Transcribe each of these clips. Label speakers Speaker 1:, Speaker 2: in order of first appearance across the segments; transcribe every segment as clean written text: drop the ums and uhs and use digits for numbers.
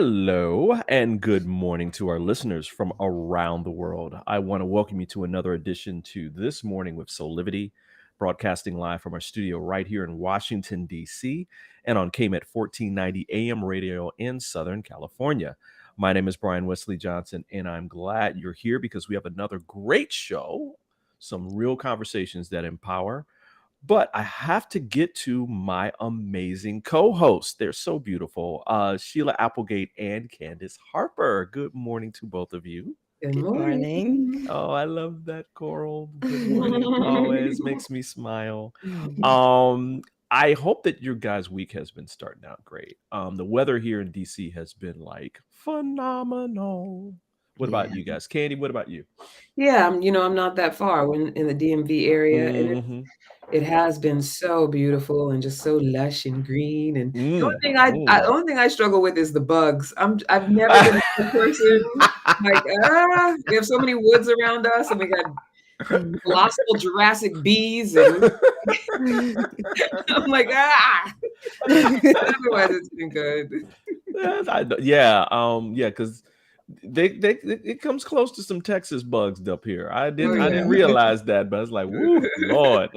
Speaker 1: Hello and good morning to our listeners from around the world. I want to welcome you to another edition to This Morning with Soulivity, broadcasting live from our studio right here in Washington, D.C., and on KMET 1490 AM radio in Southern California. My name is Brian Westley Johnson, and I'm glad you're here because we have another great show, some real conversations that empower. But I have to get to my amazing co-hosts. They're so beautiful. Sheila Applegate and Candice Harper. Good morning to both of you.
Speaker 2: Good
Speaker 3: Good morning.
Speaker 2: morning.
Speaker 1: Oh, I love that choral. Good morning. Always makes me smile. Um, I hope that your guys' week has been starting out great. The weather here in DC has been like phenomenal. What about
Speaker 2: Yeah.
Speaker 1: you guys? Candy, what about you?
Speaker 2: Yeah, I'm not that far. We're in the DMV area, and
Speaker 1: Mm-hmm.
Speaker 2: it has been so beautiful and just so lush and green. And the only
Speaker 1: Mm,
Speaker 2: thing the
Speaker 1: mm.
Speaker 2: only thing I struggle with is the bugs. I've never been a bug person. Like, we have so many woods around us, and we got colossal Jurassic bees, and I'm like, Otherwise, it's been good.
Speaker 1: Yeah, because they it comes close to some Texas bugs up here. I
Speaker 2: Oh
Speaker 1: didn't I
Speaker 2: yeah.
Speaker 1: didn't realize that, but I was like, woo, Lord.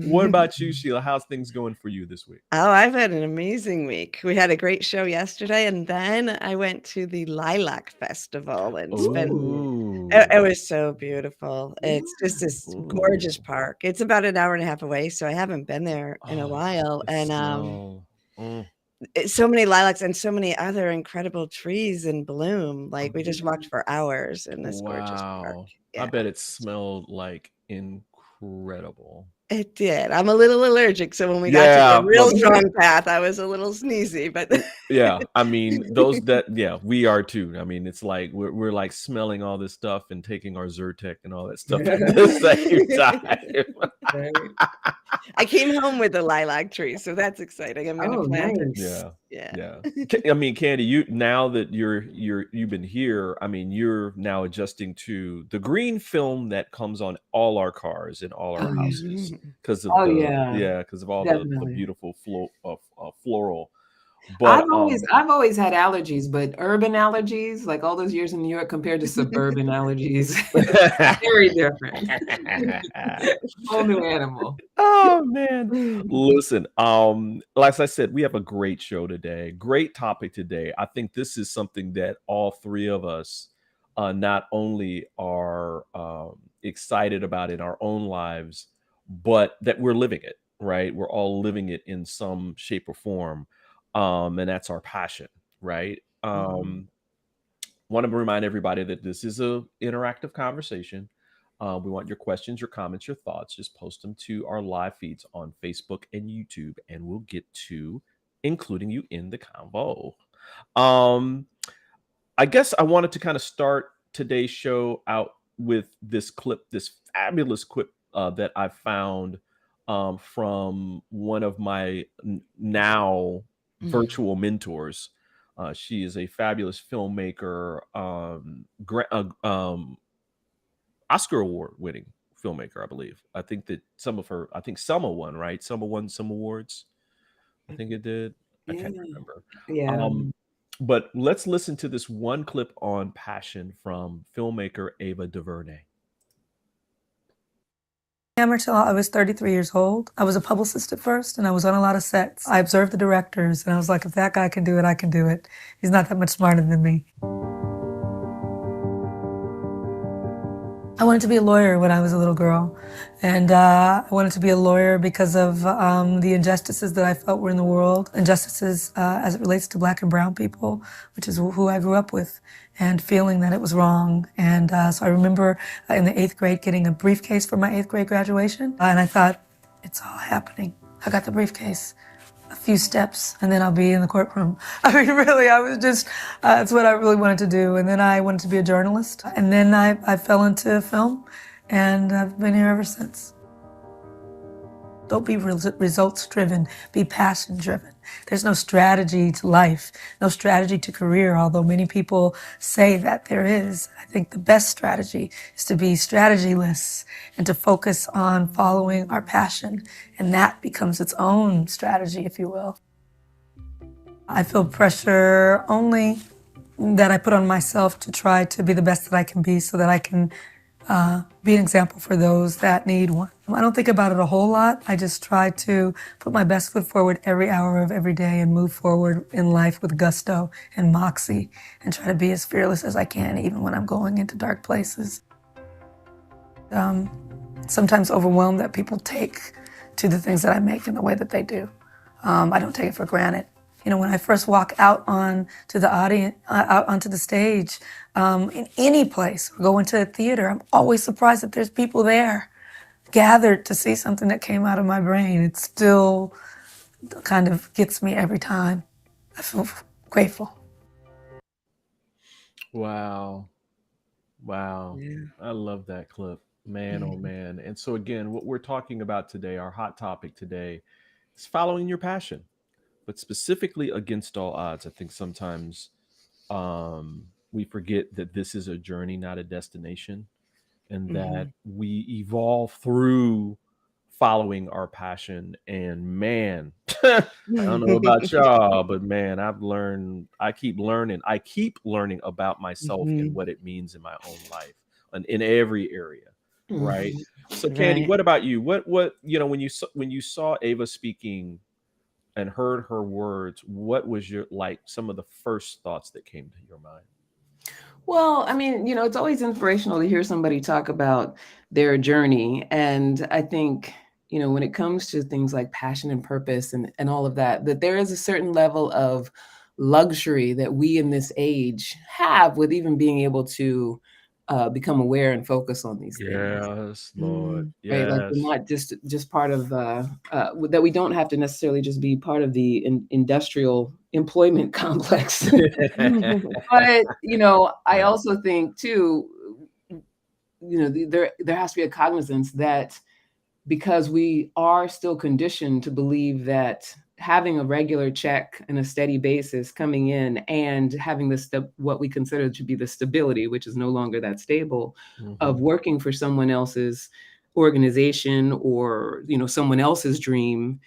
Speaker 1: What about you, Sheila? How's things going for you this week?
Speaker 3: Oh, I've had an amazing week. We had a great show yesterday, and then I went to the Lilac Festival and spent
Speaker 2: Ooh.
Speaker 3: it was so beautiful. It's just this gorgeous
Speaker 1: Ooh.
Speaker 3: park. It's about an hour and a half away, so I haven't been there in a
Speaker 1: Oh,
Speaker 3: while.
Speaker 1: the
Speaker 3: And
Speaker 1: smell.
Speaker 3: so many lilacs and so many other incredible trees in bloom. Like we just walked for hours in this gorgeous park.
Speaker 1: Wow. I
Speaker 3: Yeah.
Speaker 1: bet it smelled like incredible.
Speaker 3: It did. I'm a little allergic, so when we got to the
Speaker 1: Yeah,
Speaker 3: real drone path, I was a little sneezy, but
Speaker 1: yeah, I mean, we are too. I mean, it's like we're like smelling all this stuff and taking our Zyrtec and all that stuff at the same time.
Speaker 2: Right.
Speaker 3: I came home with a lilac tree, so that's exciting. I'm gonna
Speaker 2: Oh,
Speaker 3: plant it.
Speaker 2: nice.
Speaker 1: Yeah,
Speaker 3: Yeah.
Speaker 1: yeah. I mean, Candy, you now that you've been here, I mean, you're now adjusting to the green film that comes on all our cars in all
Speaker 2: Oh
Speaker 1: our
Speaker 2: yeah.
Speaker 1: houses because of
Speaker 2: Oh yeah.
Speaker 1: because of all the
Speaker 2: Definitely.
Speaker 1: beautiful floral. But
Speaker 2: I've always had allergies, but urban allergies, like all those years in New York compared to suburban allergies, very different. Whole new animal.
Speaker 1: Oh man. Listen, like I said, we have a great show today. Great topic today. I think this is something that all three of us not only are excited about in our own lives, but that we're living it, right? We're all living it in some shape or form. And that's our passion, right?
Speaker 2: Mhm.
Speaker 1: Want to remind everybody that this is a interactive conversation. We want your questions, your comments, your thoughts. Just post them to our live feeds on Facebook and YouTube, and we'll get to including you in the convo. Um, I guess I wanted to kind of start today's show out with this clip, this fabulous clip that I found from one of my now virtual mentors. She is a fabulous filmmaker, Oscar award winning filmmaker, I believe. I think that I think Selma won, right? Selma won some awards. I think it did. I
Speaker 2: Yeah.
Speaker 1: can't remember.
Speaker 2: Yeah.
Speaker 1: But let's listen to this one clip on passion from filmmaker Ava DuVernay.
Speaker 4: Till I was 33 years old. I was a publicist at first, and I was on a lot of sets. I observed the directors, and I was like, if that guy can do it, I can do it. He's not that much smarter than me. I wanted to be a lawyer when I was a little girl, and I wanted to be a lawyer because of the injustices that I felt were in the world, injustices as it relates to Black and brown people, which is who I grew up with, and feeling that it was wrong. And so I remember in the 8th grade getting a briefcase for my 8th grade graduation, and I thought, it's all happening. I got the briefcase. A few steps and then I'll be in the courtroom. I mean, really, I was just, that's what I really wanted to do. And then I wanted to be a journalist. And then I fell into film and I've been here ever since. Don't be results driven, be passion driven. There's no strategy to life, no strategy to career, although many people say that there is. I think the best strategy is to be strategyless and to focus on following our passion, and that becomes its own strategy, if you will. I feel pressure only that I put on myself to try to be the best that I can be so that I can be an example for those that need one. I don't think about it a whole lot. I just try to put my best foot forward every hour of every day and move forward in life with gusto and moxie and try to be as fearless as I can, even when I'm going into dark places. Sometimes overwhelmed that people take to the things that I make in the way that they do. I don't take it for granted. You know, when I first walk out onto the audience, out onto the stage, in any place, or go into a theater, I'm always surprised that there's people there gathered to see something that came out of my brain. It still kind of gets me every time. I feel grateful.
Speaker 1: Wow. Wow.
Speaker 3: Yeah.
Speaker 1: I love that clip. Man, oh man. And so again, what we're talking about today, our hot topic today, is following your passion, but specifically against all odds. I think sometimes we forget that this is a journey, not a destination, and that we evolve through following our passion. And man, I don't know about y'all, but man, I keep learning about myself and what it means in my own life and in every area. Right.
Speaker 2: Mhm.
Speaker 1: So Candy,
Speaker 3: Right.
Speaker 1: what about you? What, when you saw Ava speaking and heard her words, what was your, like, some of the first thoughts that came to your mind?
Speaker 2: Well, I mean, it's always inspirational to hear somebody talk about their journey. And I think, when it comes to things like passion and purpose and all of that, that there is a certain level of luxury that we in this age have with even being able to become aware and focus on these things.
Speaker 1: Yes, Lord.
Speaker 2: Right, like
Speaker 1: Yes.
Speaker 2: we're not just part of that we don't have to necessarily just be part of the industrial employment complex. But, I
Speaker 1: Right.
Speaker 2: also think too, there has to be a cognizance that because we are still conditioned to believe that having a regular check and a steady basis coming in and having what we consider to be the stability, which is no longer that stable,
Speaker 1: Mhm.
Speaker 2: of working for someone else's organization or, someone else's dream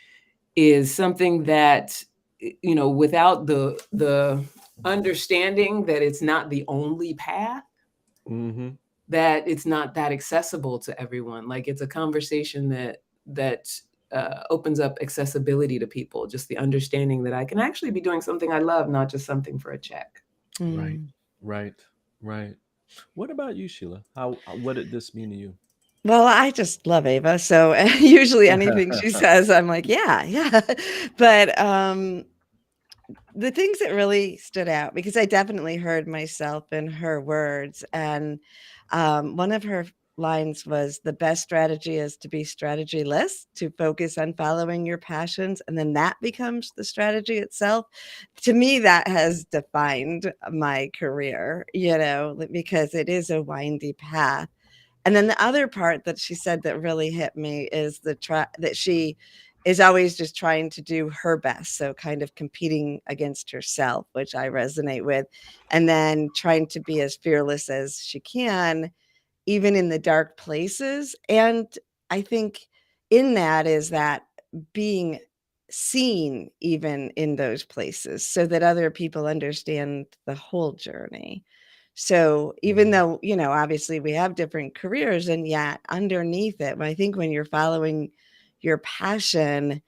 Speaker 2: is something that, without the understanding that it's not the only path,
Speaker 1: Mhm.
Speaker 2: that it's not that accessible to everyone. Like it's a conversation that opens up accessibility to people. Just the understanding that I can actually be doing something I love, not just something for a check.
Speaker 1: Right. Right. Right. What about you, Sheila? What did this mean to you?
Speaker 3: Well, I just love Ava, so usually anything she says, I'm like, yeah, yeah. But the things that really stood out, because I definitely heard myself in her words, and one of her lines was, the best strategy is to be strategyless, to focus on following your passions, and then that becomes the strategy itself. To me, that has defined my career, because it is a windy path. And then the other part that she said that really hit me is that she is always just trying to do her best, so kind of competing against herself, which I resonate with, and then trying to be as fearless as she can, even in the dark places. And I think in that is that being seen even in those places so that other people understand the whole journey. So even though, obviously we have different careers, and yet underneath it, I think when you're following your passion,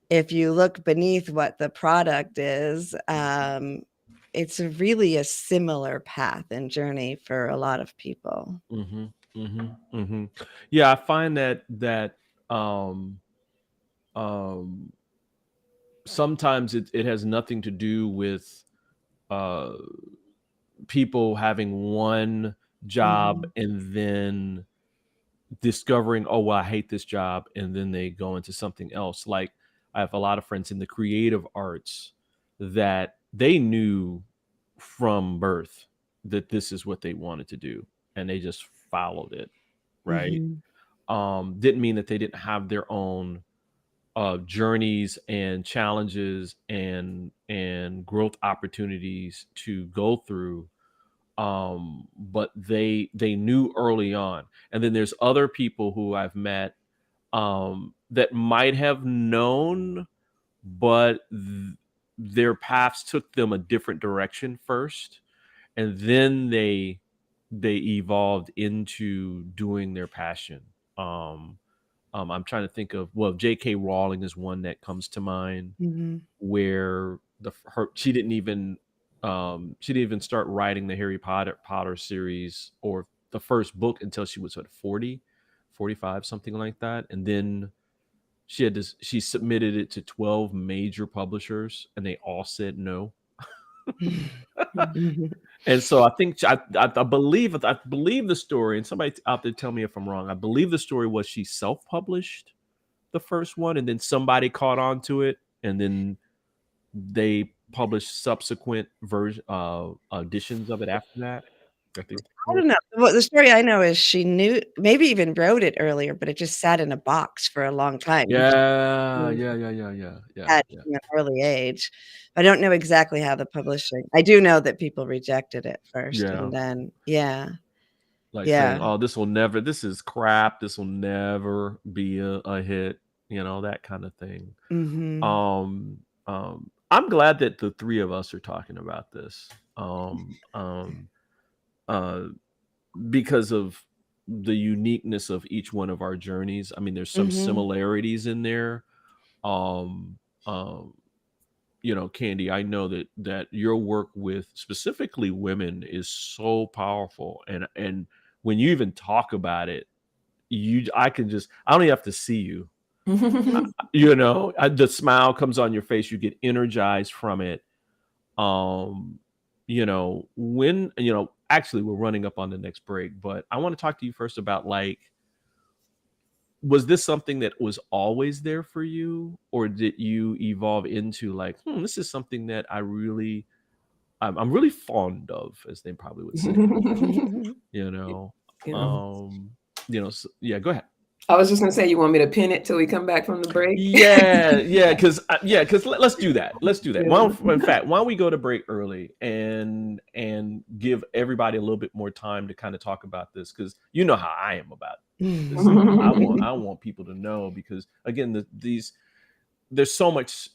Speaker 3: if you look beneath what the product is, it's really a similar path and journey for a lot of people.
Speaker 1: Mhm. Mhm. Mhm. Yeah, I find that um um sometimes it has nothing to do with uh people having one job
Speaker 3: Mhm.
Speaker 1: and then discovering, oh well, I hate this job, and then they go into something else. Like, I have a lot of friends in the creative arts that they knew from birth that this is what they wanted to do, and they just followed it. Right.
Speaker 3: Mhm.
Speaker 1: Didn't mean that they didn't have their own journeys and challenges and growth opportunities to go through, but they knew early on. And then there's other people who I've met that might have known, but their paths took them a different direction first, and then they evolved into doing their passion. Um, I'm trying to think of, well, J.K. Rowling is one that comes to mind,
Speaker 3: Mhm.
Speaker 1: where she didn't even start writing the Harry Potter series or the first book until she was 40, 45, something like that, and then she submitted it to 12 major publishers, and they all said no.
Speaker 3: Mhm.
Speaker 1: And so I think I believe the story, and somebody out there tell me if I'm wrong. I believe the story was she self-published the first one, and then somebody caught on to it, and then they published subsequent version editions of it after that. I think.
Speaker 3: I don't know. Well, the story I know is she knew, maybe even wrote it earlier, but it just sat in a box for a long time. And
Speaker 1: Yeah,
Speaker 3: she
Speaker 1: yeah, yeah, yeah, yeah, yeah,
Speaker 3: had
Speaker 1: yeah,
Speaker 3: from an early age. I don't know exactly how the publishing. I do know that people rejected it first,
Speaker 1: yeah.
Speaker 3: and then yeah,
Speaker 1: Like saying,
Speaker 3: yeah.
Speaker 1: "Oh, this is crap. This will never be a hit." That kind of thing.
Speaker 3: Mhm.
Speaker 1: I'm glad that the three of us are talking about this. Uh, because of the uniqueness of each one of our journeys. I mean, there's some
Speaker 3: Mhm.
Speaker 1: similarities in there. Um, um, Candy, I know that your work with specifically women is so powerful, and when you even talk about it, I don't even have to see you. The smile comes on your face. You get energized from it. um when actually we're running up on the next break, but I want to talk to you first about, like, was this something that was always there for you, or did you evolve into, like, this is something that I'm really fond of, as they probably would say. you know
Speaker 2: Yeah.
Speaker 1: um yeah, go ahead.
Speaker 2: I was just gonna say, you want me to pin it till we come back from the break?
Speaker 1: Because let's do that. Let's do that.
Speaker 2: Yeah.
Speaker 1: In fact, why don't we go to break early and give everybody a little bit more time to kind of talk about this, because you know how I am about this stuff. I want people to know, because again, there's so much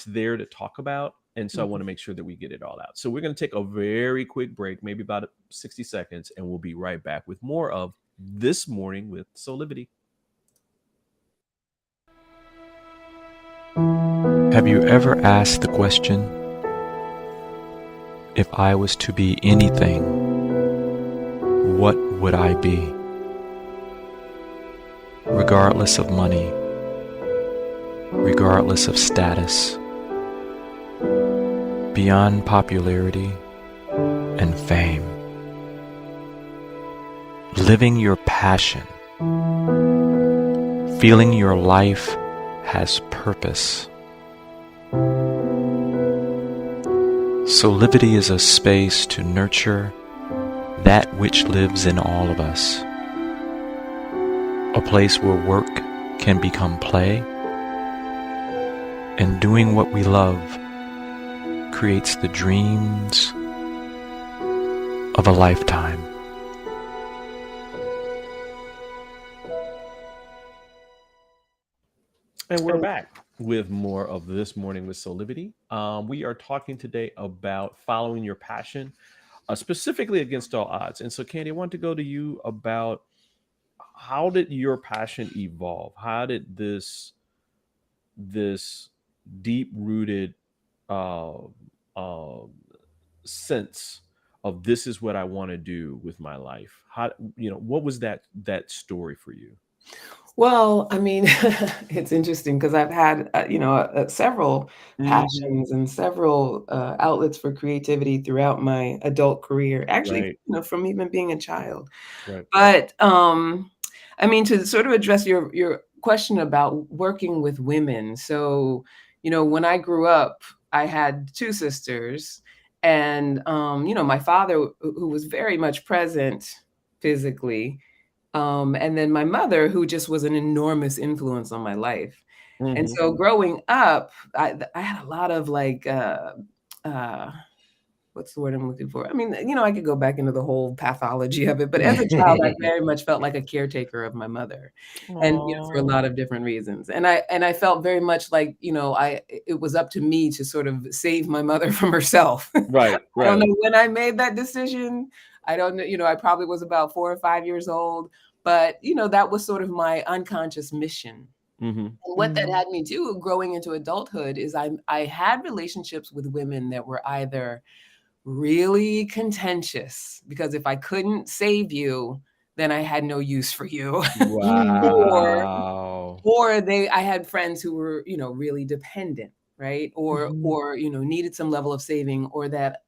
Speaker 1: there to talk about, and so I want to make sure that we get it all out. So we're going to take a very quick break, maybe about 60 seconds, and we'll be right back with more of This Morning with Soulivity.
Speaker 5: Have you ever asked the question, if I was to be anything, what would I be? Regardless of money, regardless of status, beyond popularity and fame. Living your passion, feeling your life has purpose. Soulivity is a space to nurture that which lives in all of us. A place where work can become play, and doing what we love creates the dreams of a lifetime.
Speaker 1: And we're back with more of This Morning with Soulivity. We are talking today about following your passion, specifically against all odds. And so, Candy, I want to go to you about, how did your passion evolve? How did this deep rooted uh, uh, sense of, this is what I want to do with my life? What was that story for you?
Speaker 2: Well, I mean, it's interesting because I've had, several
Speaker 1: Mhm.
Speaker 2: passions and several outlets for creativity throughout my adult career, actually,
Speaker 1: Right,
Speaker 2: from even being a child.
Speaker 1: right.
Speaker 2: But I mean, to sort of address your question about working with women. So, when I grew up, I had two sisters, and my father, who was very much present physically, and then my mother, who just was an enormous influence on my life. And
Speaker 1: Mhm.
Speaker 2: so growing up, I had a lot of like uh, what's the word I'm looking for? I mean, I could go back into the whole pathology of it, but as a child, I very much felt like a caretaker of my mother, and for a lot of different reasons. And I felt very much like, it was up to me to sort of save my mother from herself.
Speaker 1: Right,
Speaker 2: I don't
Speaker 1: right.
Speaker 2: know when I made that decision. I don't know, I probably was about 4 or 5 years old, but that was sort of my unconscious mission.
Speaker 1: Mm-hmm.
Speaker 2: And what that had me do growing into adulthood is I had relationships with women that were either really contentious, because if I couldn't save you, then I had no use for you.
Speaker 1: Wow.
Speaker 2: Or I had friends who were, really dependent, right? Or needed some level of saving, or that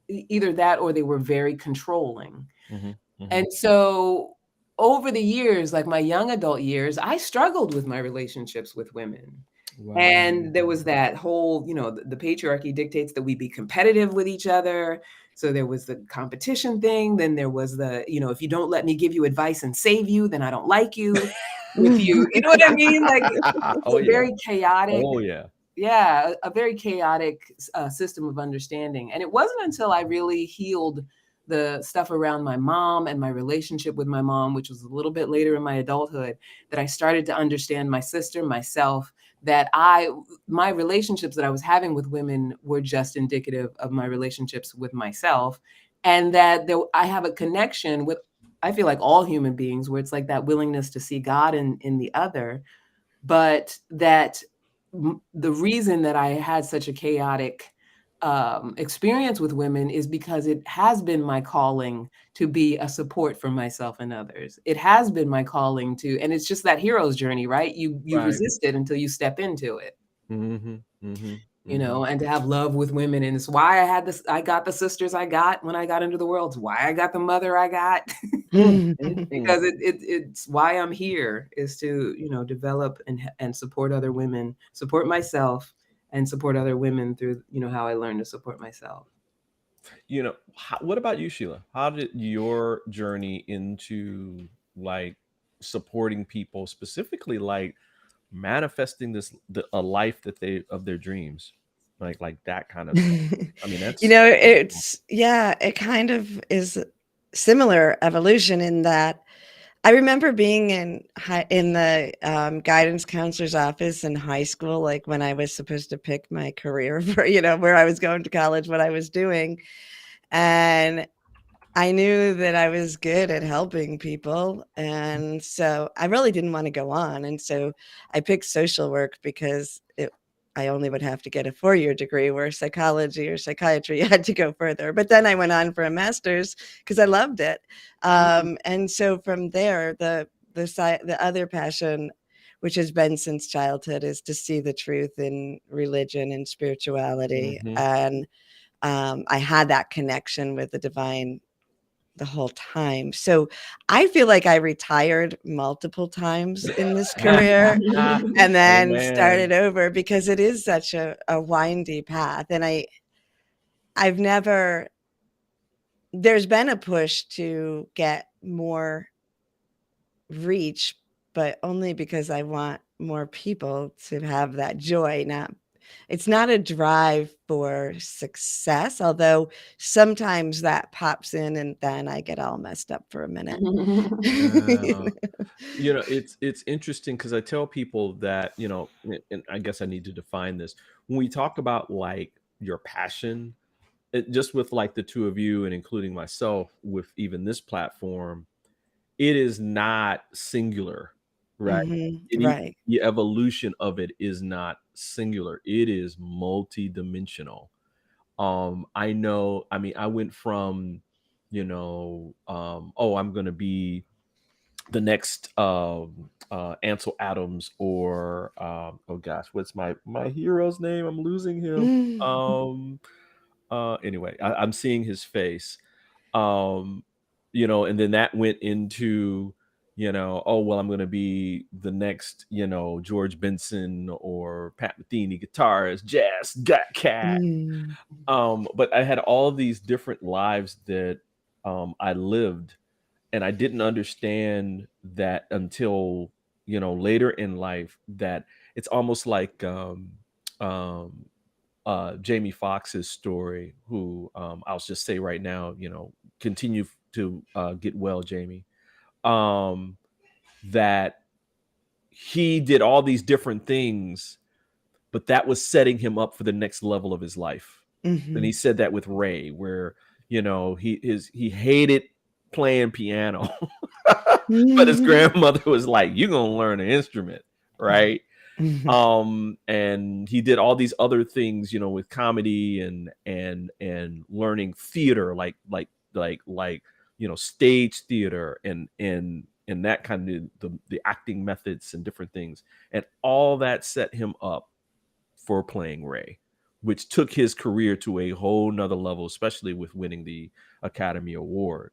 Speaker 2: either that or they were very controlling.
Speaker 1: Mm-hmm. Mm-hmm.
Speaker 2: And so over the years, like my young adult years, I struggled with my relationships with women.
Speaker 1: Wow.
Speaker 2: And there was that whole, the patriarchy dictates that we be competitive with each other. So there was the competition thing. Then there was the, if you don't let me give you advice and save you, then I don't like you. With you, you know what I mean? Like it's very chaotic.
Speaker 1: Oh yeah.
Speaker 2: Yeah, a very chaotic system of understanding. And it wasn't until I really healed the stuff around my mom and my relationship with my mom, which was a little bit later in my adulthood, that I started to understand my sister, myself, that my relationships that I was having with women were just indicative of my relationships with myself. And that I have a connection with, I feel like, all human beings, where it's like that willingness to see God in the other, but that the reason that I had such a chaotic experience with women is because it has been my calling to be a support for myself and others. It has been my calling to, and it's just that hero's journey, right? You
Speaker 1: Right.
Speaker 2: resist it until you step into it.
Speaker 1: Mm-hmm. Mm-hmm.
Speaker 2: And to have love with women. And it's why I got the sisters I got when I got into the world. It's why I got the mother I got. Because it's why I'm here, is to, develop and support other women, support myself, and support other women through, how I learned to support myself.
Speaker 1: What about you, Sheila? How did your journey into like supporting people, specifically like manifesting a life of their dreams, like that kind of stuff? I mean, that's
Speaker 3: it kind of is similar evolution in that I remember being in the guidance counselor's office in high school, like when I was supposed to pick my career for, where I was going to college, what I was doing. And I knew that I was good at helping people. And so I really didn't want to go on. And so I picked social work because I only would have to get a 4-year degree, where psychology or psychiatry had to go further. But then I went on for a master's because I loved it. And so from there, the other passion, which has been since childhood, is to see the truth in religion and spirituality. And I had that connection with the divine the whole time. So I feel like I retired multiple times in this career and then started over, because it is such a windy path. And there's been a push to get more reach, but only because I want more people to have that joy. It's not a drive for success, although sometimes that pops in and then I get all messed up for a minute.
Speaker 1: It's interesting because I tell people that, and I guess I need to define this. When we talk about like your passion, just with like the two of you and including myself with even this platform, it is not singular, right?
Speaker 3: Right.
Speaker 1: The evolution of it is not singular. It is multidimensional. I went from, I'm going to be the next Ansel Adams, or oh gosh, what's my hero's name? I'm losing him. Anyway, I'm seeing his face. And then that went into, oh well, I'm gonna be the next, George Benson or Pat Metheny, guitarist, jazz cat. But I had all these different lives that I lived, and I didn't understand that until, later in life, that it's almost like Jamie Foxx's story, who I'll just say right now, continue to get well, Jamie. That he did all these different things, but that was setting him up for the next level of his life. And he said that with Ray, where he hated playing piano, but his grandmother was like, "You're gonna learn an instrument, right?" And he did all these other things, with comedy and learning theater, like stage theater and that kind of the acting methods and different things, and all that set him up for playing Ray, which took his career to a whole nother level, especially with winning the Academy Award.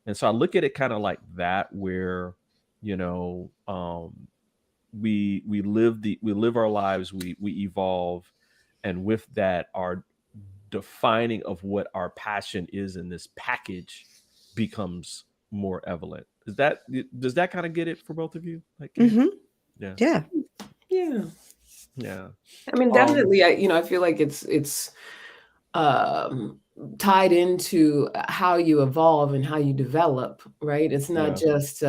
Speaker 1: And so I look at it kind of like that, where we live our lives, we evolve, and with that, our defining of what our passion is in this package becomes more evident. Does that kind of get it for both of you? Like, yeah.
Speaker 2: I mean, definitely. I feel like it's tied into how you evolve and how you develop, right? It's not just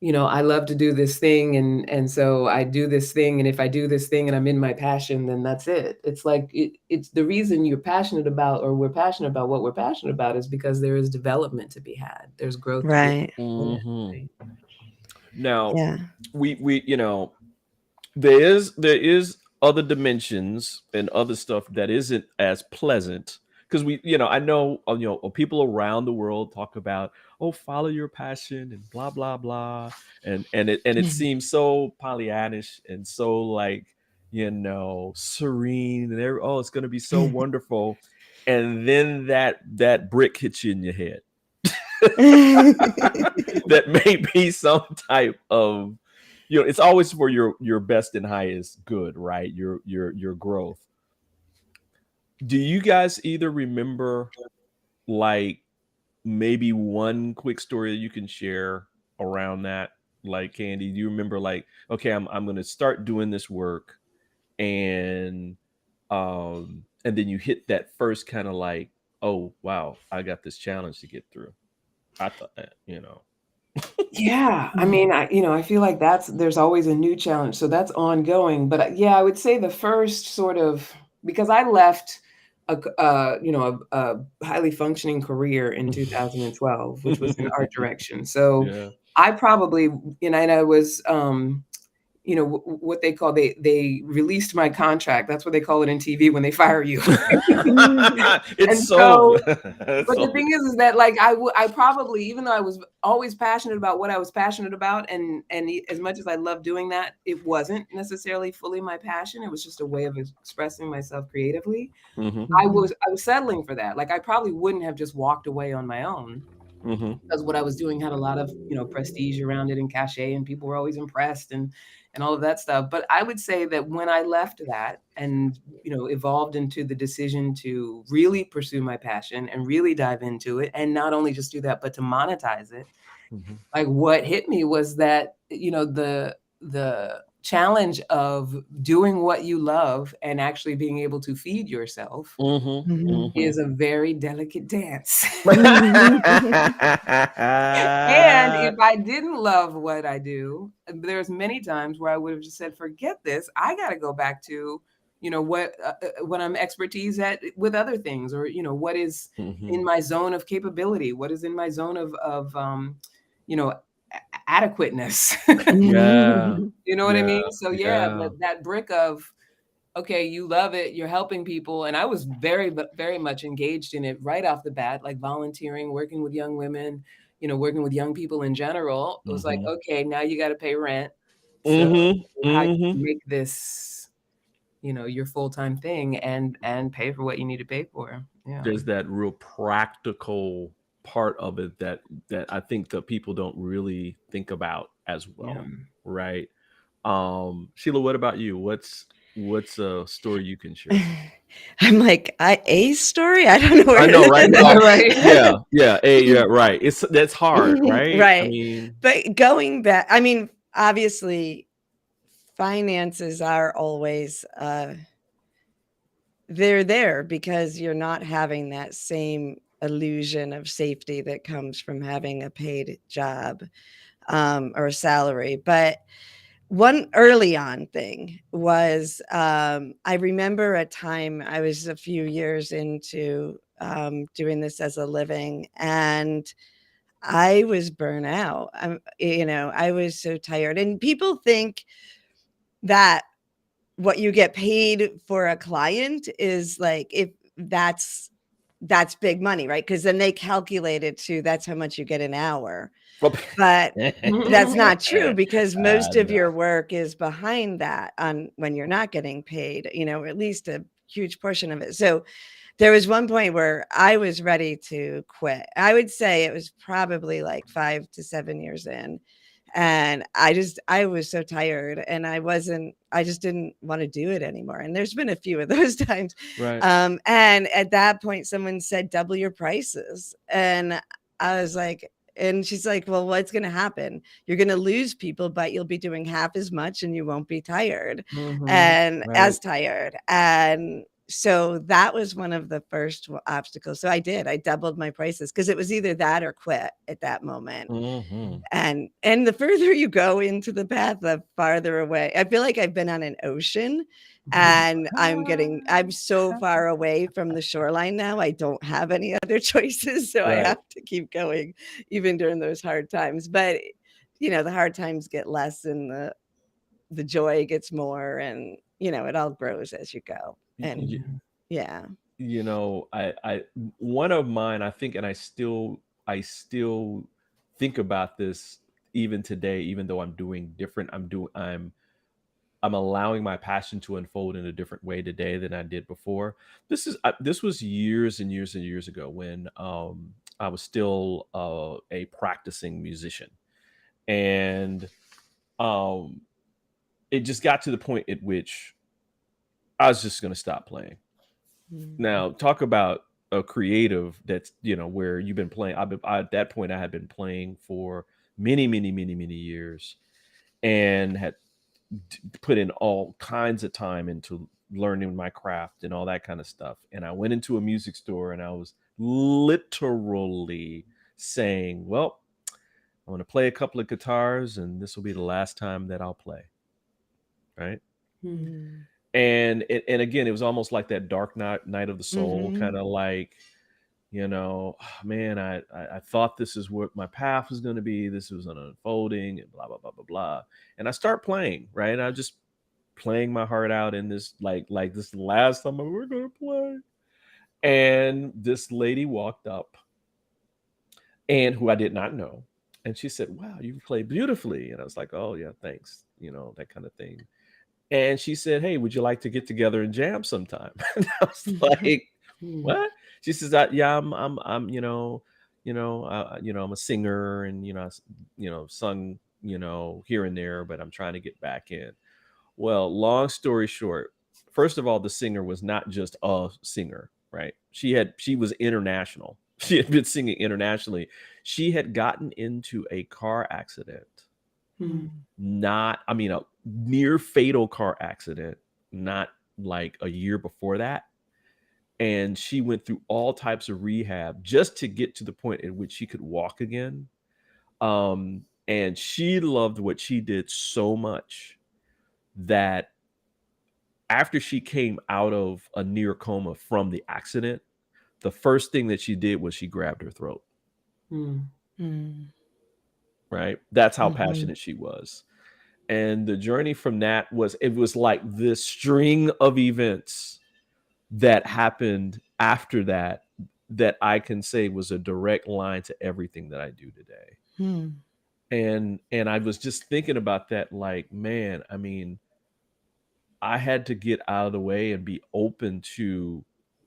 Speaker 2: I love to do this thing, and so I do this thing, and if I do this thing and I'm in my passion, then that's it. It's like it's the reason you're passionate about, or we're passionate about what we're passionate about, is because there is development to be had. There's growth.
Speaker 3: Right.
Speaker 2: Right?
Speaker 1: Now, we there is other dimensions and other stuff that isn't as pleasant, because I know people around the world talk about, follow your passion and blah blah blah, and it seems so Pollyannish and so like serene, and it's going to be so wonderful, and then that brick hits you in your head that may be some type of it's always for your best and highest good, right? Your growth. Do you guys either remember like maybe one quick story that you can share around that? Like, Candy, do you remember like, okay, I'm going to start doing this work, and then you hit that first kind of like, oh wow, I got this challenge to get through. I thought that,
Speaker 2: Yeah, I mean, I feel like there's always a new challenge, so that's ongoing. But I would say the first sort of, because I left a highly functioning career in 2012, which was in art direction. So I probably, and I was what they call, they released my contract. That's what they call it in TV when they fire you.
Speaker 1: It's so.
Speaker 2: But the thing is that like I probably, even though I was always passionate about what I was passionate about, and as much as I loved doing that, it wasn't necessarily fully my passion. It was just a way of expressing myself creatively. I was settling for that. Like I probably wouldn't have just walked away on my own. Because what I was doing had a lot of prestige around it and cachet, and people were always impressed and all of that stuff. But I would say that when I left that and evolved into the decision to really pursue my passion and really dive into it, and not only just do that but to monetize it, like what hit me was that the challenge of doing what you love and actually being able to feed yourself is a very delicate dance. And if I didn't love what I do, there's many times where I would have just said, forget this. I got to go back to, what I'm expertise at with other things, or, what is in my zone of capability, what is in my zone of adequateness. You know what I mean? So that brick of, okay, you love it, you're helping people. And I was very, very much engaged in it right off the bat, like volunteering, working with young women, working with young people in general. It was like, okay, now you got to pay rent. So how you make this, your full-time thing and pay for what you need to pay for. Yeah.
Speaker 1: There's that real practical part of it that I think that people don't really think about as well. Right. Sheila, what about you? What's a story you can share?
Speaker 3: I'm like, a story? I don't know.
Speaker 1: I know, right?
Speaker 3: Right.
Speaker 1: Right. That's hard, right?
Speaker 3: Right.
Speaker 1: I mean,
Speaker 3: but going back, I mean, obviously finances are always they're there because you're not having that same illusion of safety that comes from having a paid job or a salary. But one early on thing was I remember a time I was a few years into doing this as a living, and I was burnt out. I was so tired. And people think that what you get paid for a client is like, if that's big money, right? Because then they calculate it to that's how much you get an hour. But that's not true, because most of
Speaker 1: No.
Speaker 3: your work is behind that on when you're not getting paid, or at least a huge portion of it. So there was one point where I was ready to quit. I would say it was probably like 5 to 7 years in. And I was so tired, and I just didn't want to do it anymore. And there's been a few of those times.
Speaker 1: Right.
Speaker 3: And at that point, someone said, double your prices. And I was like, and she's like, well, what's going to happen? You're going to lose people, but you'll be doing half as much and you won't be tired and as tired. And so that was one of the first obstacles. So I doubled my prices, because it was either that or quit at that moment. And the further you go into the path, the farther away. I feel like I've been on an ocean, and I'm so far away from the shoreline now. I don't have any other choices. So I have to keep going even during those hard times. But, the hard times get less and the joy gets more, and, it all grows as you go. And yeah.
Speaker 1: I one of mine, I think, and I still think about this even today, even though I'm doing different. I'm allowing my passion to unfold in a different way today than I did before. This was years and years and years ago, when I was still a practicing musician, and it just got to the point at which I was just going to stop playing. Now, talk about a creative that's, where you've been playing. At that point, I had been playing for many, many, many, many years, and had put in all kinds of time into learning my craft and all that kind of stuff. And I went into a music store, and I was literally saying, well, I want to play a couple of guitars, and this will be the last time that I'll play. Right. And again, it was almost like that dark night of the soul, kind of like, man, I thought this is what my path was going to be. This was an unfolding, and blah, blah, blah, blah, blah. And I start playing, right? And I just playing my heart out in this, like this is the last time we're going to play. And this lady walked up, and who I did not know. And she said, wow, you play beautifully. And I was like, oh yeah, thanks. That kind of thing. And she said, hey, would you like to get together and jam sometime? And I was like, what? She says, yeah, I'm I'm a singer, and, sung, here and there, but I'm trying to get back in. Well, long story short, first of all, the singer was not just a singer, right? She was international. She had been singing internationally. She had gotten into a car accident. A near fatal car accident, not like a year before that. And she went through all types of rehab just to get to the point at which she could walk again. And she loved what she did so much that after she came out of a near coma from the accident, the first thing that she did was she grabbed her throat. Right? That's how passionate she was. And the journey from that was like this string of events that happened after that I can say was a direct line to everything that I do today. And I was just thinking about that, like, man, I had to get out of the way and be open to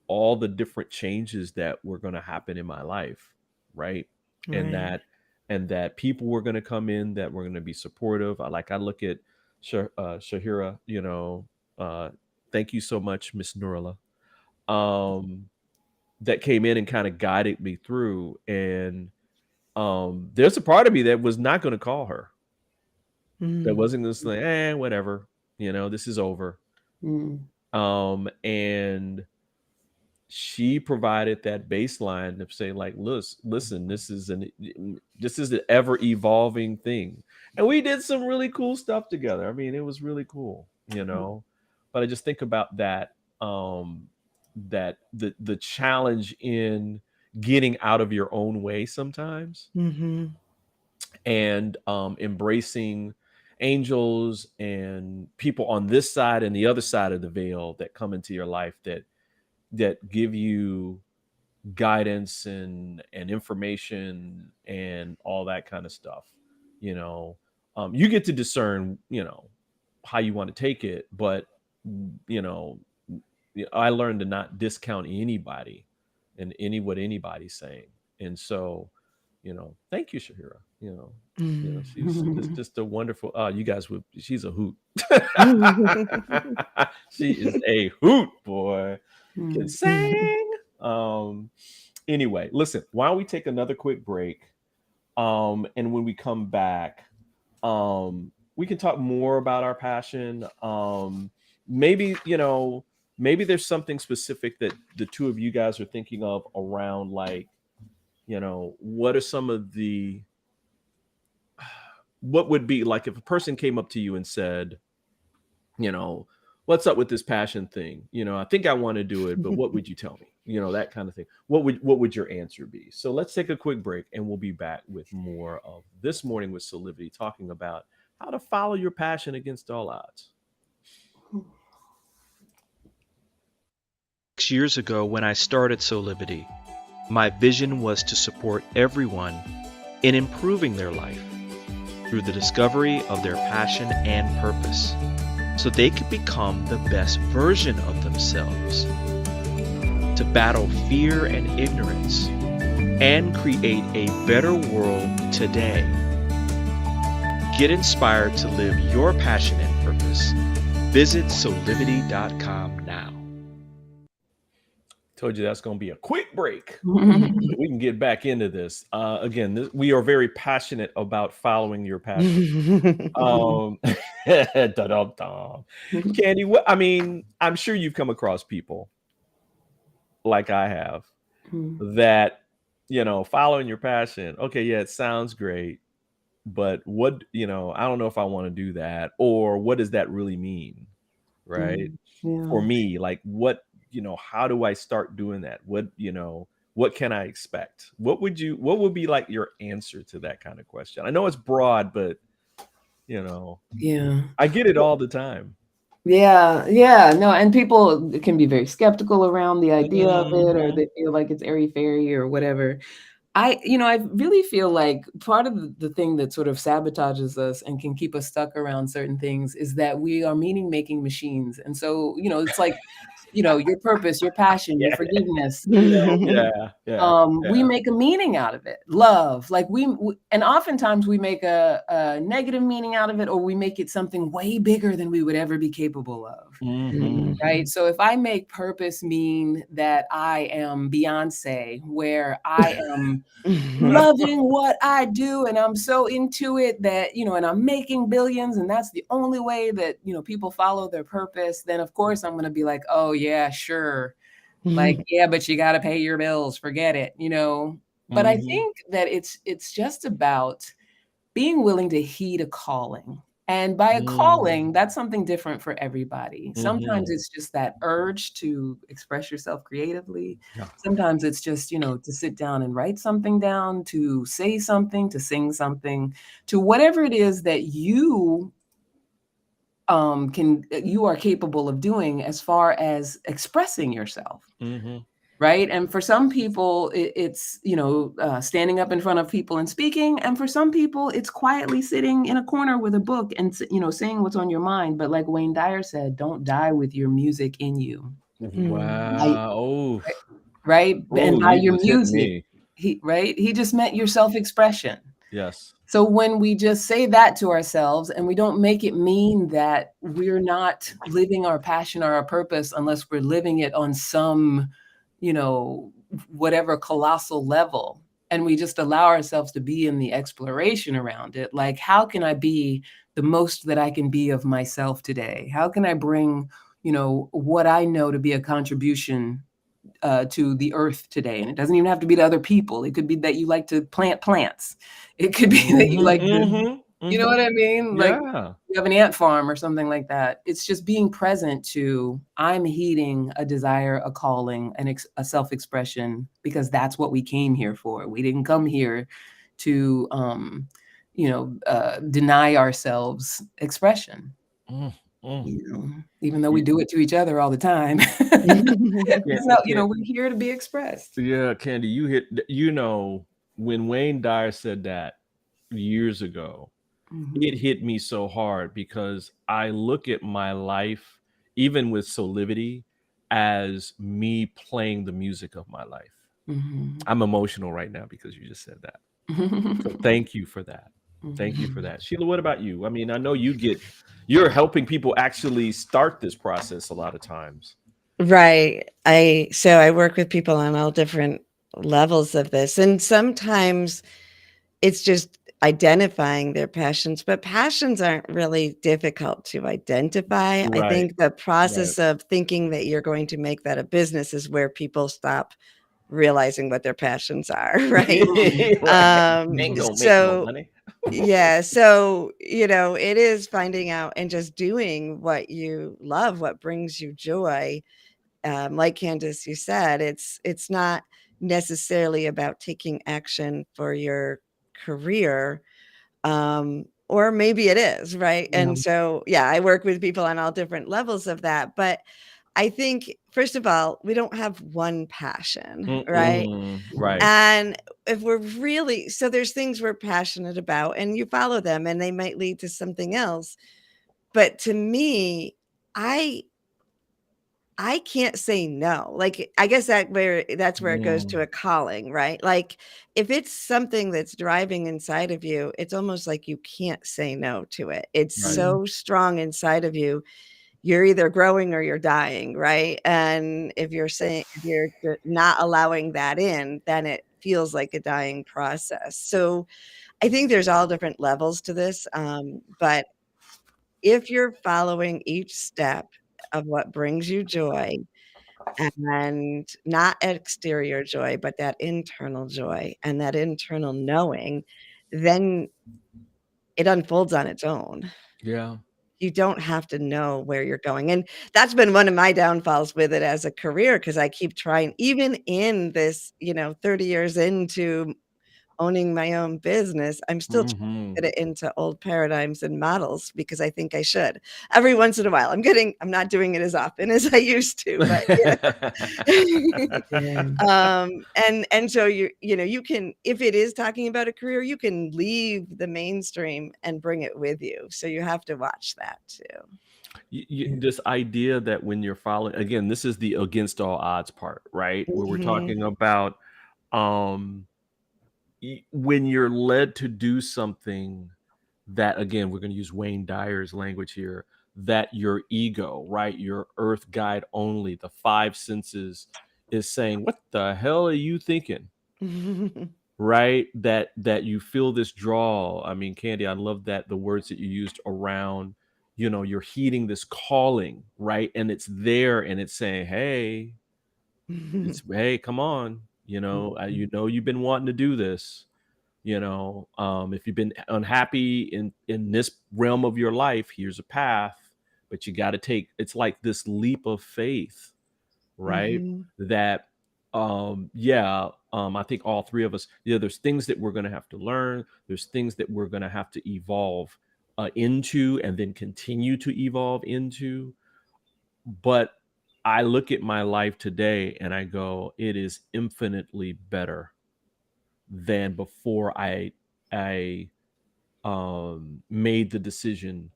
Speaker 1: all the different changes that were going to happen in my life. Right. And that people were going to come in that were going to be supportive. I look at Shahira, thank you so much, Miss Nurla, that came in and kind of guided me through. And there's a part of me that was not going to call her. That wasn't going to say, whatever, this is over. And she provided that baseline of saying like, listen, this is an ever evolving thing. And we did some really cool stuff together. I mean, it was really cool, but I just think about that, that the challenge in getting out of your own way sometimes, and embracing angels and people on this side and the other side of the veil that come into your life that give you guidance and information and all that kind of stuff. You get to discern how you want to take it, but I learned to not discount anybody and what anybody's saying. And so thank you, Shahira. She's just a wonderful, you guys would, she's a hoot. She is a hoot, boy. Can sing. Anyway, listen, why don't we take another quick break? And when we come back, we can talk more about our passion. Maybe there's something specific that the two of you guys are thinking of around, like, what are some of what would be like if a person came up to you and said, what's up with this passion thing? I think I want to do it, but what would you tell me? That kind of thing. What would your answer be? So let's take a quick break and we'll be back with more of This Morning with Soulivity, talking about how to follow your passion against all odds.
Speaker 5: 6 years ago, when I started Soulivity, my vision was to support everyone in improving their life through the discovery of their passion and purpose, so they could become the best version of themselves, to battle fear and ignorance, and create a better world today. Get inspired to live your passion and purpose. Visit Soulivity.com now.
Speaker 1: Told you that's going to be a quick break. So we can get back into this. Again, we are very passionate about following your passion. Candy, I'm sure you've come across people like I have that, following your passion. Okay, yeah, it sounds great, but what, I don't know if I want to do that, or what does that really mean? Right.
Speaker 2: Yeah.
Speaker 1: For me, like, what, how do I start doing that? What can I expect? What would be like your answer to that kind of question? I know it's broad, but
Speaker 2: Yeah.
Speaker 1: I get it all the time.
Speaker 2: Yeah, no, and people can be very skeptical around the idea of it, or they feel like it's airy-fairy or whatever. I really feel like part of the thing that sort of sabotages us and can keep us stuck around certain things is that we are meaning-making machines. And so, it's like, your purpose, your passion, your forgiveness, we make a meaning out of it. Love, like and oftentimes we make a negative meaning out of it, or we make it something way bigger than we would ever be capable of. Right. So if I make purpose mean that I am Beyonce, where I am loving what I do and I'm so into it that, and I'm making billions, and that's the only way that, people follow their purpose, then of course I'm going to be like, oh yeah, sure. Like, yeah, but you got to pay your bills. Forget it, But I think that it's just about being willing to heed a calling. And by a calling, that's something different for everybody. Sometimes it's just that urge to express yourself creatively.
Speaker 1: Yeah.
Speaker 2: Sometimes it's just, to sit down and write something down, to say something, to sing something, to whatever it is that you are capable of doing as far as expressing yourself. Right. And for some people, it's, standing up in front of people and speaking. And for some people, it's quietly sitting in a corner with a book and, saying what's on your mind. But like Wayne Dyer said, don't die with your music in you.
Speaker 1: Wow.
Speaker 2: Right. And by your music, he just meant your self-expression.
Speaker 1: Yes.
Speaker 2: So when we just say that to ourselves and we don't make it mean that we're not living our passion or our purpose unless we're living it on some, whatever colossal level, and we just allow ourselves to be in the exploration around it. Like, how can I be the most that I can be of myself today? How can I bring, what I know to be a contribution to the earth today. And it doesn't even have to be to other people. It could be that you like to plant plants. It could be that you like to, you know what I mean? Like
Speaker 1: Yeah.
Speaker 2: you have an ant farm or something like that. It's just being present to, I'm heeding a desire, a calling, a self-expression, because that's what we came here for. We didn't come here to, deny ourselves expression. Even though we do it to each other all the time. We're here to be expressed.
Speaker 1: Yeah, Candy, you hit, when Wayne Dyer said that years ago, it hit me so hard because I look at my life, even with Soulivity, as me playing the music of my life. I'm emotional right now because you just said that. So thank you for that. Thank you for that. Sheila, what about you? I mean, I know you're helping people actually start this process a lot of times.
Speaker 3: Right. So I work with people on all different levels of this. And sometimes it's just identifying their passions, but passions aren't really difficult to identify. I
Speaker 1: Right.
Speaker 3: think the process of thinking that you're going to make that a business is where people stop realizing what their passions are, right?
Speaker 1: Ain't gonna make no money.
Speaker 3: Yeah, so it is finding out and just doing what you love, what brings you joy. Like Candice, you said, it's not necessarily about taking action for your career, or maybe it is, right? And so, yeah, I work with people on all different levels of that, but I think, first of all, we don't have one passion, right?
Speaker 1: Right.
Speaker 3: And if we're really, so there's things we're passionate about and you follow them and they might lead to something else. But to me, I can't say no. Like, I guess that's where it goes to a calling, right? Like if it's something that's driving inside of you, it's almost like you can't say no to it. It's so strong inside of you. You're either growing or you're dying, right? And if you're not allowing that in, then it feels like a dying process. So I think there's all different levels to this. But if you're following each step of what brings you joy, and not exterior joy, but that internal joy and that internal knowing, then it unfolds on its own.
Speaker 1: Yeah.
Speaker 3: You don't have to know where you're going. And that's been one of my downfalls with it as a career, because I keep trying, even in this, 30 years into owning my own business, I'm still trying to get it into old paradigms and models because I think I should. Every once in a while, I'm not doing it as often as I used to, but and so you can, if it is talking about a career, you can leave the mainstream and bring it with you. So you have to watch that too.
Speaker 1: This idea that when you're following, again, this is the against all odds part, right? Where we're talking about when you're led to do something that, again, we're going to use Wayne Dyer's language here, that your ego, right, your earth guide only, the five senses is saying, what the hell are you thinking? Right? That you feel this draw. I mean, Candy, I love that the words that you used around, you're heeding this calling, right? And it's there and it's saying, hey, hey, come on, you've been wanting to do this. If you've been unhappy in this realm of your life, here's a path, but you got to take, it's like this leap of faith, right? That I think all three of us, there's things that we're going to have to learn, there's things that we're going to have to evolve into and then continue to evolve into. But I look at my life today and I go, it is infinitely better than before I made the decision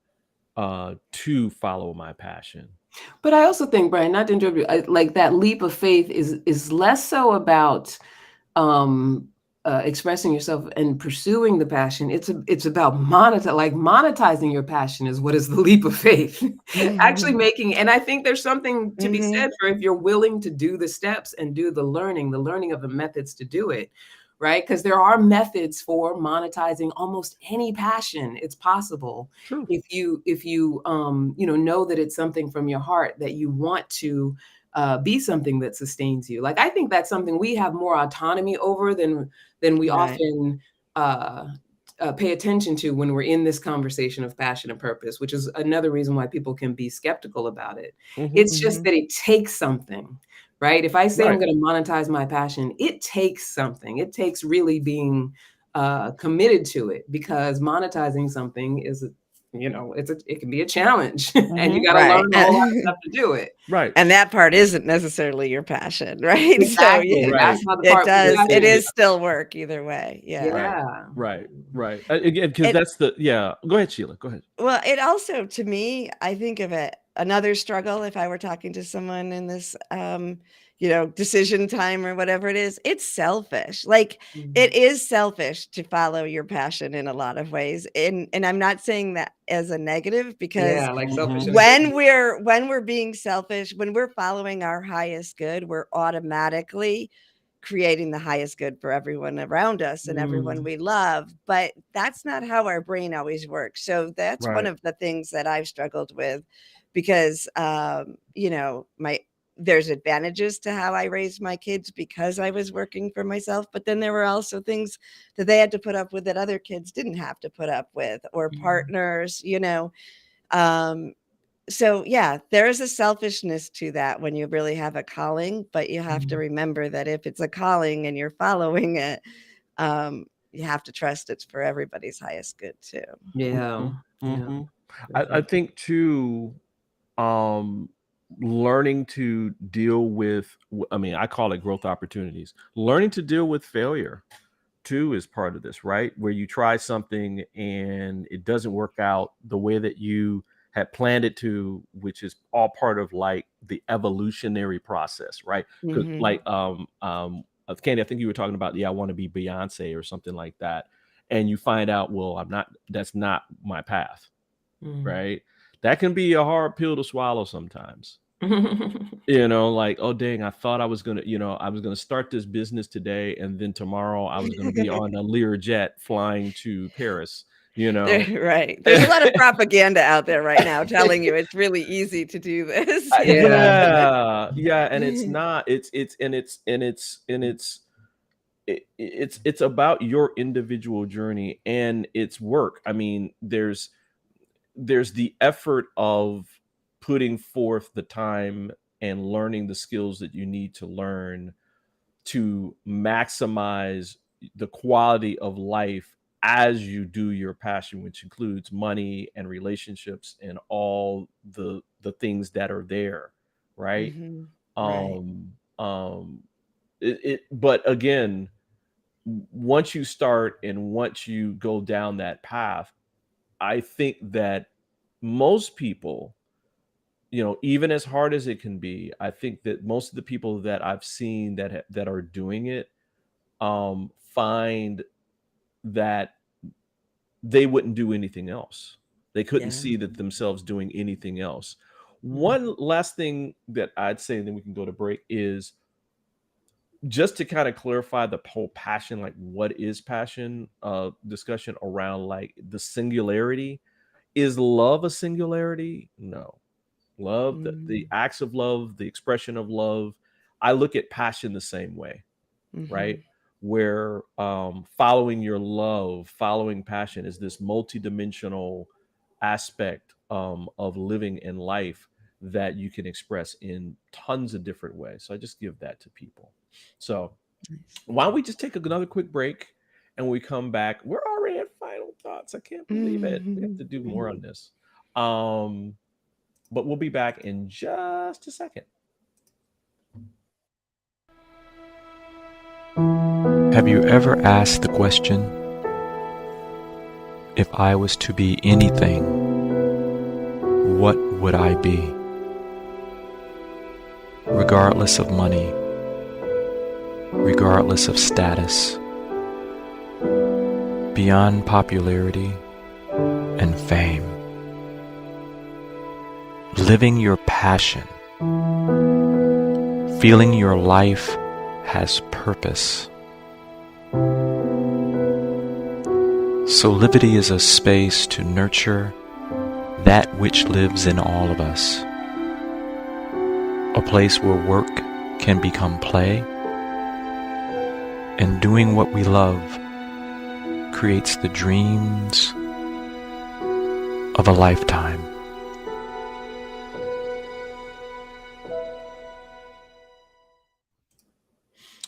Speaker 1: to follow my passion.
Speaker 2: But I also think, Brian, not to interrupt you, like that leap of faith is less so about expressing yourself and pursuing the passion. It's about monetizing your passion is what is the leap of faith. Actually making, and I think there's something to be said for if you're willing to do the steps and do the learning of the methods to do it. Right? Because there are methods for monetizing almost any passion. It's possible.
Speaker 1: True.
Speaker 2: If you know that it's something from your heart that you want to be something that sustains you. Like, I think that's something we have more autonomy over than we
Speaker 3: Right.
Speaker 2: often pay attention to when we're in this conversation of passion and purpose, which is another reason why people can be skeptical about it. It's just that it takes something, right? If I say I'm
Speaker 1: Right.
Speaker 2: going to monetize my passion, it takes something. It takes really being committed to it, because monetizing something is, it can be a challenge, and you got to
Speaker 3: Right.
Speaker 2: learn a whole lot of stuff to do it.
Speaker 1: Right.
Speaker 3: And that part isn't necnecessarily your passion, right? So
Speaker 2: Exactly.
Speaker 3: yeah,
Speaker 1: Right.
Speaker 2: That's not the
Speaker 3: it
Speaker 2: part we
Speaker 3: does.
Speaker 2: got
Speaker 3: It
Speaker 2: to.
Speaker 3: is still work either way. Yeah.
Speaker 2: Yeah.
Speaker 1: Right. Again, because
Speaker 3: It,
Speaker 1: that's go ahead, Sheila. Go ahead.
Speaker 3: well, it also, to me, I think of it another struggle. If I were talking to someone in this, decision time or whatever it is, it's selfish. Like, it is selfish to follow your passion in a lot of ways. And I'm not saying that as a negative, because
Speaker 2: Yeah, like selfish.
Speaker 3: when we're being selfish, when we're following our highest good, we're automatically creating the highest good for everyone around us and everyone we love. But that's not how our brain always works. So that's one
Speaker 1: Right.
Speaker 3: of the things that I've struggled with, because there's advantages to how I raised my kids because I was working for myself, but then there were also things that they had to put up with that other kids didn't have to put up with, or partners, so yeah, there is a selfishness to that when you really have a calling, but you have to remember that if it's a calling and you're following it, you have to trust it's for everybody's highest good too.
Speaker 2: Yeah.
Speaker 1: Mm-hmm. I think too, learning to deal with, I call it growth opportunities. Learning to deal with failure too is part of this, right? Where you try something and it doesn't work out the way that you had planned it to, which is all part of like the evolutionary process, right? Because like Candy, I think you were talking about, I want to be Beyonce or something like that. And you find out, well, that's not my path, right? That can be a hard pill to swallow sometimes. Like, oh dang, I thought I was gonna start this business today, and then tomorrow I was gonna be on a Learjet flying to Paris.
Speaker 3: Right. There's a lot of propaganda out there right now telling you it's really easy to do this.
Speaker 1: Yeah, and it's not. It's about your individual journey, and it's work. I mean, there's the effort of putting forth the time and learning the skills that you need to learn to maximize the quality of life as you do your passion, which includes money and relationships and all the things that are there, right?
Speaker 3: Right.
Speaker 1: But again, once you start and once you go down that path, I think that most people, even as hard as it can be, I think that most of the people that I've seen that are doing it, find that they wouldn't do anything else. They couldn't see that themselves doing anything else. One last thing that I'd say, and then we can go to break, is just to kind of clarify the whole passion, like what is passion, discussion around like the singularity. Is love a singularity? No. Love, the acts of love, the expression of love. I look at passion the same way, right? Where following your love, following passion is this multidimensional aspect of living in life that you can express in tons of different ways. So I just give that to people. So why don't we just take another quick break, and when we come back, we're already at final thoughts. I can't believe it. We have to do more on this. But we'll be back in just a second.
Speaker 5: Have you ever asked the question, if I was to be anything, what would I be? Regardless of money, regardless of status, beyond popularity and fame. Living your passion, feeling your life has purpose. Soulivity is a space to nurture that which lives in all of us. a place where work can become play, and doing what we love creates the dreams of a lifetime.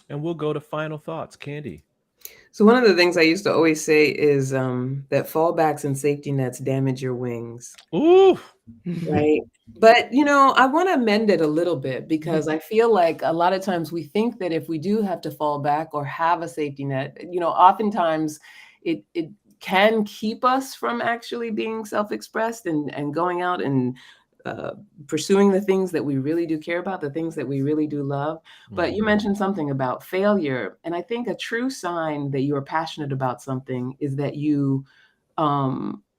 Speaker 1: And we'll go to final thoughts. Candy.
Speaker 2: So one of the things I used to always say is that fallbacks and safety nets damage your wings.
Speaker 1: Ooh.
Speaker 2: Right. But, I want to amend it a little bit because I feel like a lot of times we think that if we do have to fall back or have a safety net, oftentimes it can keep us from actually being self-expressed and going out and pursuing the things that we really do care about, the things that we really do love. But you mentioned something about failure. And I think a true sign that you are passionate about something is that you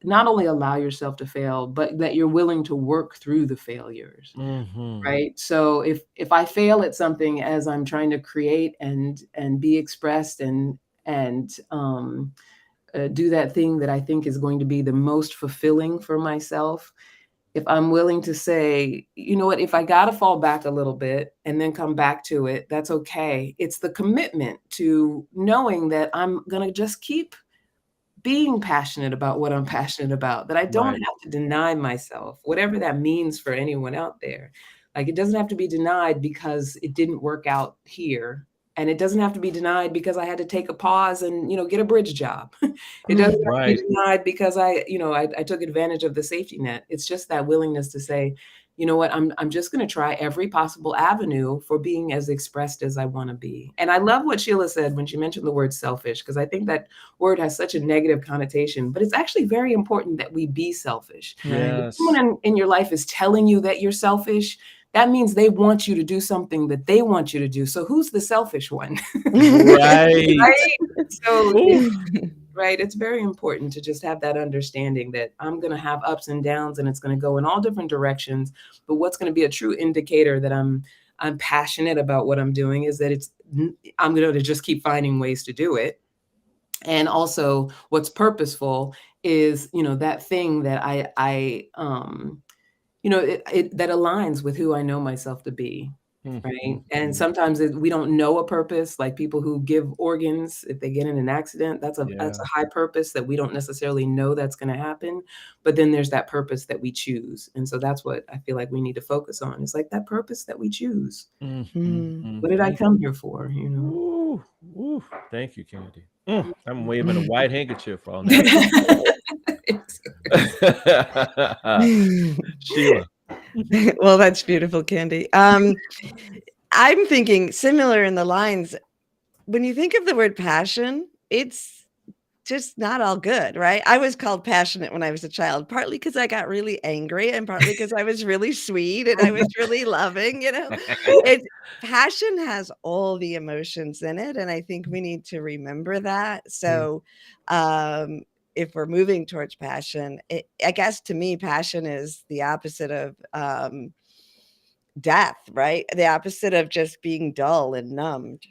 Speaker 2: not only allow yourself to fail, but that you're willing to work through the failures. Right. So if I fail at something as I'm trying to create and be expressed and do that thing that I think is going to be the most fulfilling for myself, if I'm willing to say, you know what, if I got to fall back a little bit and then come back to it, that's okay. It's the commitment to knowing that I'm going to just keep being passionate about what I'm passionate about, that I don't have to deny myself, whatever that means for anyone out there. Like, it doesn't have to be denied because it didn't work out here. And it doesn't have to be denied because I had to take a pause and, get a bridge job. It doesn't have to be denied because I took advantage of the safety net. It's just that willingness to say, you know what, I'm just going to try every possible avenue for being as expressed as I want to be. And I love what Sheila said when she mentioned the word selfish, because I think that word has such a negative connotation, but it's actually very important that we be selfish.
Speaker 1: Yes.
Speaker 2: If someone in your life is telling you that you're selfish, that means they want you to do something that they want you to do. So who's the selfish one?
Speaker 1: Right.
Speaker 2: So it's very important to just have that understanding that I'm going to have ups and downs and it's going to go in all different directions. But what's going to be a true indicator that I'm passionate about what I'm doing is that I'm going to just keep finding ways to do it. And also what's purposeful is, that thing that I that aligns with who I know myself to be. Right. And sometimes we don't know a purpose, like people who give organs, if they get in an accident, that's a high purpose that we don't necessarily know that's going to happen. But then there's that purpose that we choose. And so that's what I feel like we need to focus on. It's like that purpose that we choose. What did I come here for?
Speaker 1: Ooh, ooh. Thank you, Candy. I'm waving a white handkerchief on that. Sheila.
Speaker 3: Well, that's beautiful, Candy. I'm thinking similar in the lines. When you think of the word passion, it's just not all good, right? I was called passionate when I was a child, partly because I got really angry and partly because I was really sweet and I was really loving, Passion has all the emotions in it. And I think we need to remember that. So, if we're moving towards passion, I guess to me, passion is the opposite of death, right? The opposite of just being dull and numbed.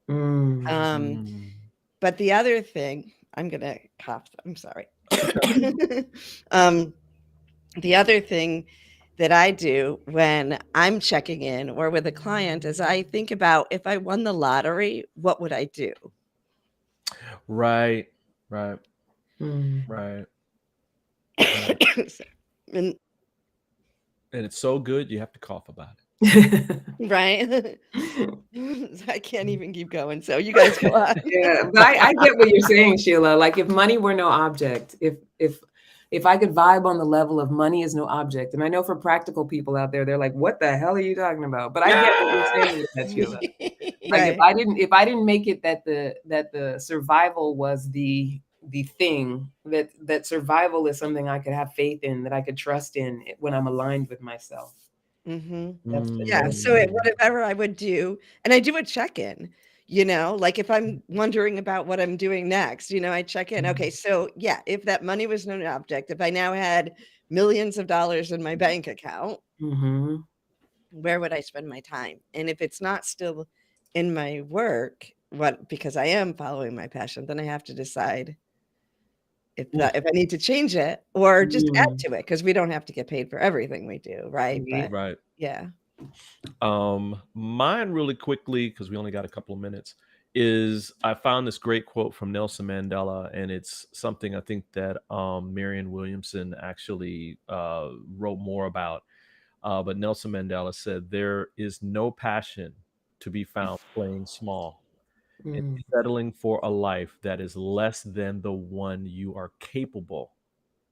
Speaker 3: But the other thing, I'm going to cough. I'm sorry. The other thing that I do when I'm checking in or with a client is I think about, if I won the lottery, what would I do?
Speaker 1: Right.
Speaker 3: And
Speaker 1: it's so good you have to cough about it.
Speaker 3: Right. I can't even keep going. So you guys go on.
Speaker 2: Yeah, but I get what you're saying, Sheila. Like, if money were no object, if I could vibe on the level of money is no object, and I know for practical people out there, they're like, "What the hell are you talking about?" But I get what you're saying with that, Sheila. Like, if I didn't make it that the survival was the thing, that survival is something I could have faith in, that I could trust in when I'm aligned with myself.
Speaker 3: Yeah. So whatever I would do, and I do a check-in, like if I'm wondering about what I'm doing next, I check in. Okay. So yeah, if that money was no object, if I now had millions of dollars in my bank account, where would I spend my time? And if it's not still in my work, because I am following my passion, then I have to decide if I need to change it or just add to it, because we don't have to get paid for everything we do, right? But
Speaker 1: Right.
Speaker 3: yeah.
Speaker 1: Mine really quickly, because we only got a couple of minutes, is I found this great quote from Nelson Mandela, and it's something I think that Marianne Williamson actually wrote more about. But Nelson Mandela said, "There is no passion to be found playing small and
Speaker 2: Mm,
Speaker 1: settling for a life that is less than the one you are capable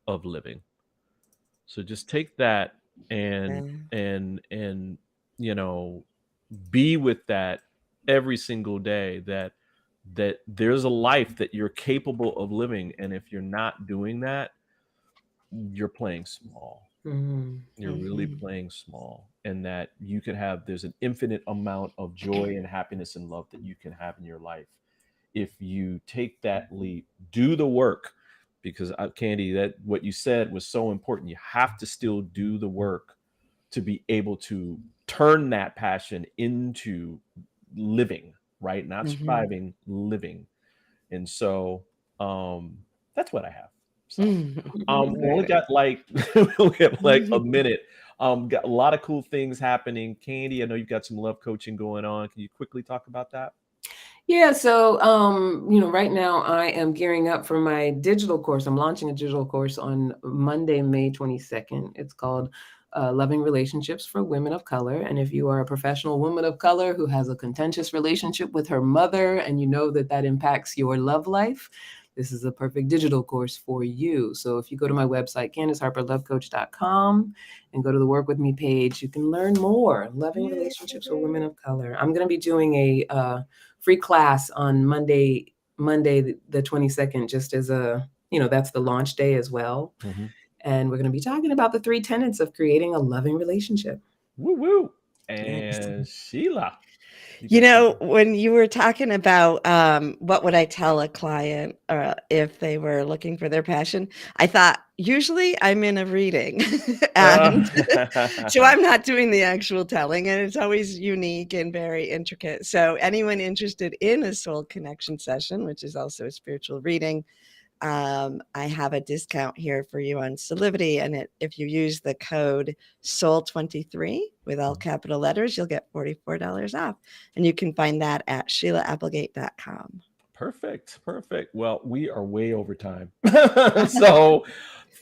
Speaker 1: of living." So just take that and
Speaker 3: Yeah.
Speaker 1: and you know be with that every single day, that there's a life that you're capable of living, and if you're not doing that, you're playing small.
Speaker 2: mm,
Speaker 1: You're really
Speaker 3: Mhm.
Speaker 1: playing small, and that you could have there's an infinite amount of joy and happiness and love that you can have in your life if you take that leap, do the work. Because Candy, that what you said was so important. You have to still do the work to be able to turn that passion into living, right? Not
Speaker 3: Mhm.
Speaker 1: surviving, living. And so that's what I have. So
Speaker 3: That's
Speaker 1: we only
Speaker 2: mm.
Speaker 3: exciting.
Speaker 1: got like we only have like a minute. Got a lot of cool things happening. Candy, I know you've got some love coaching going on. Can you quickly talk about that?
Speaker 2: Yeah, so right now I am gearing up for my digital course. I'm launching a digital course on Monday, May 22nd. It's called Loving Relationships for Women of Color. And if you are a professional woman of color who has a contentious relationship with her mother and you know that that impacts your love life, this is a perfect digital course for you. So if you go to my website, CandiceHarperLoveCoach.com, and go to the Work With Me page, you can learn more. Loving
Speaker 1: Yeah.
Speaker 2: Relationships for Women of Color. I'm going to be doing a free class on Monday the 22nd, just as that's the launch day as well.
Speaker 1: Mhm.
Speaker 2: And we're going to be talking about the 3 tenets of creating a loving relationship.
Speaker 1: Woo woo.
Speaker 3: Nice.
Speaker 1: And Sheila, you
Speaker 3: You
Speaker 1: got some.
Speaker 3: know, when you were talking about what would I tell a client if they were looking for their passion, I thought usually I'm in a reading, and so I'm not doing the actual telling, and it's always unique and very intricate. So anyone interested in a soul connection session, which is also a spiritual reading, I have a discount here for you on Soulivity, and if you use the code SOUL23 with all capital letters, you'll get $44 off, and you can find that at SheilaApplegate.com.
Speaker 1: Perfect. Perfect. Well, we are way over time. So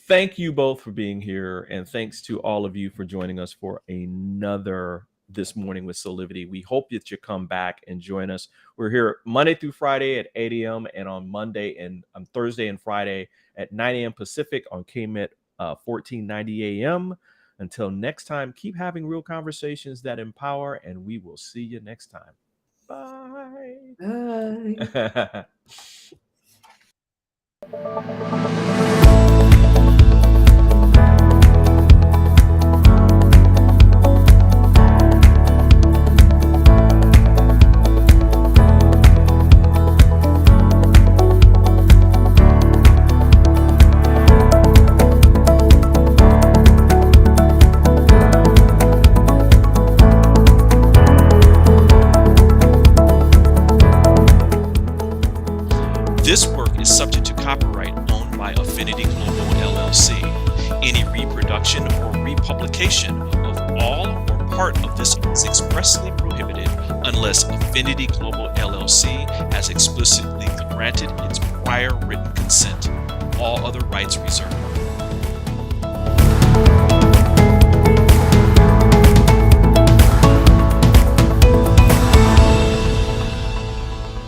Speaker 1: thank you both for being here. And thanks to all of you for joining us for another This Morning with Soulivity. We hope that you come back and join us. We're here Monday through Friday at 8 a.m. and on Monday and on Thursday and Friday at 9 a.m. Pacific on KMET 1490 a.m. Until next time, keep having real conversations that empower, and we will see you next time. Bye.
Speaker 2: Bye.
Speaker 5: This work is subject to copyright owned by Affinity Global LLC. Any reproduction or republication of all or part of this is expressly prohibited unless Affinity Global LLC has explicitly granted its prior written consent. All other rights reserved.